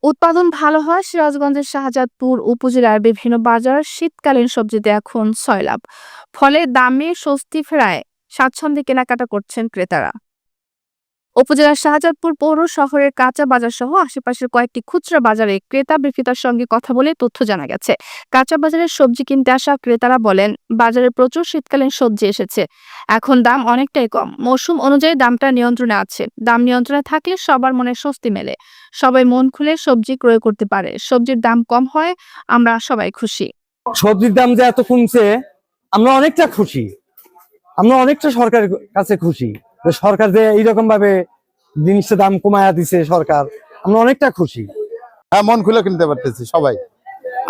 উৎপাদন ভালো হয় সিরাজগঞ্জের শাহজাদপুর উপজেলার বিভিন্ন বাজার শীতকালীন সবজিতে এখন সয়লাব। ফলে দামে স্বস্তি ফেরায় স্বাচ্ছন্দ্যে কেনাকাটা করছেন ক্রেতারা। উপজেলার শাহজাদপুর পৌর শহরের কাঁচা বাজার সহ আশেপাশের কয়েকটি খুচরা বাজারে ক্রেতা বিক্রেতার সঙ্গে কথা বলে তথ্য জানা গেছে। কাঁচা বাজারের সবজি কিনতে আসা ক্রেতারা বলেন, বাজারে প্রচুর শীতকালীন সবজি এসেছে, এখন দাম অনেকটাই কম। মৌসুম অনুযায়ী দামটা নিয়ন্ত্রণে আছে। দাম নিয়ন্ত্রণে থাকলে সবার মনে স্বস্তি মেলে, সবাই মন খুলে সবজি ক্রয় করতে পারে। সবজির দাম কম হয়, আমরা সবাই খুশি। সবজির দাম যে এত কমছে, আমরা অনেকটা খুশি। আমরা অনেকটা সরকারের কাছে খুশি যে সরকার যে এইরকম ভাবে জিনিসের দাম কমায়া দিছে সরকার, আমরা অনেকটা খুশি। হ্যাঁ, মন খুলে কিনতে পারতেছি সবাই।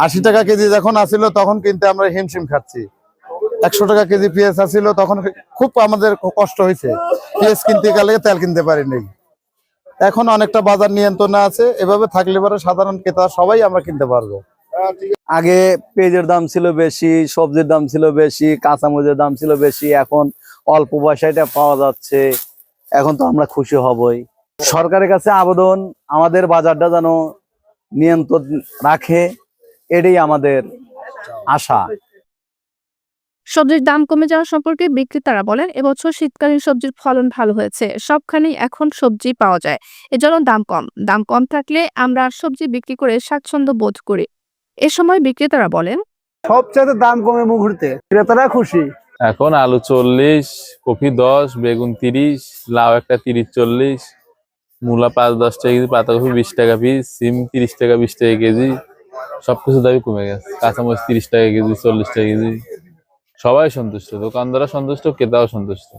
80 টাকা কেজি যখন আসিল তখন কিনতে আমরা হিমশিম খাচ্ছি। 100 টাকা কেজি পেঁয়াজ আসিল তখন খুব আমাদের কষ্ট হয়েছে, পেঁয়াজ কিনতে গেলে তেল কিনতে পারিনি। এখন অনেকটা বাজার নিয়ন্ত্রণে আছে, এভাবে থাকলে পরে সাধারণ ক্রেতা সবাই আমরা কিনতে পারবো। আগে পেঁয়াজের দাম ছিল বেশি, সবজির দাম ছিল বেশি, কাঁচামরিচের দাম ছিল বেশি, এখন অল্প পয়সায় এটা পাওয়া যাচ্ছে। এখন তো আমরা খুশি হবই। সরকারের কাছে আবেদন, আমাদের বাজারটা যেন নিয়ন্ত্রণ রাখে, এটাই আমাদের আশা। সবজির দাম কমে যাওয়া সম্পর্কে বিক্রেতারা বলেন, এবছর শীতকালীন সবজির ফলন ভালো হয়েছে, সবখানেই এখন সবজি পাওয়া যায়, এজন্য দাম কম থাকলে আমরা সবজি বিক্রি করে স্বাচ্ছন্দ্য বোধ করি। এ সময় বিক্রেতারা বলেন, সবচেয়ে দাম কমে মুহূর্তে ক্রেতারা খুশি। এখন আলু 40, কপি 10, বেগুন 30, লাউ একটা 30-40, মূলা 5-10 টাকা কেজি, পাতাকপি 20 টাকা পিস, সিম 30 টাকা 20 টাকা কেজি। সবকিছু দামই কমে গেছে। কাঁচামরিচ 30 টাকা কেজি, 40 টাকা কেজি। সবাই সন্তুষ্ট, দোকানদাররা সন্তুষ্ট, ক্রেতাও সন্তুষ্ট।